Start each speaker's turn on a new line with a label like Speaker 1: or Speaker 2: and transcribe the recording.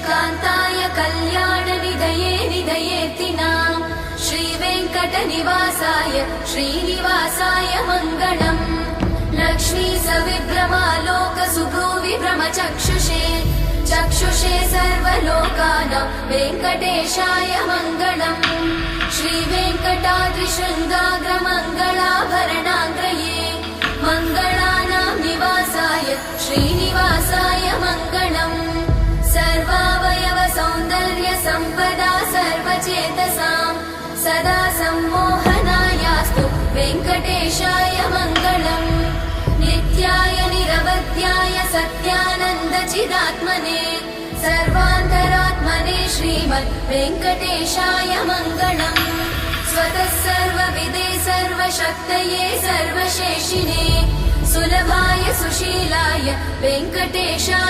Speaker 1: कान्ताय कल्याणनिधये निधयेतिनाम् श्रीवेङ्कटनिवासाय श्रीनिवासाय मङ्गलम् लक्ष्मी सविभ्रमालोकसुभ्रूविभ्रमचक्षुषे चक्षुषे सर्वलोकानां वेङ्कटेशाय मङ्गलम् श्रीवेङ्कटाद्रिशृङ्गाग्रमङ्गलाभरणाग्रये मङ्गलानां निवासाय श्रीनिवासाय मङ्गलम् सर्वावयव सौन्दर्य सम्पदा सर्वचेतसां सदा सम्मोहनायास्तु वेङ्कटेशाय मङ्गलम् नित्याय निरवध्याय सत्यानन्दचिदात्मने सर्वान्तरात्मने श्रीमद् वेङ्कटेशाय मङ्गलम् स्वतः सर्वविदे सर्वशक्तये सर्वशेषिणे सुलभाय सुशीलाय वेङ्कटेशाय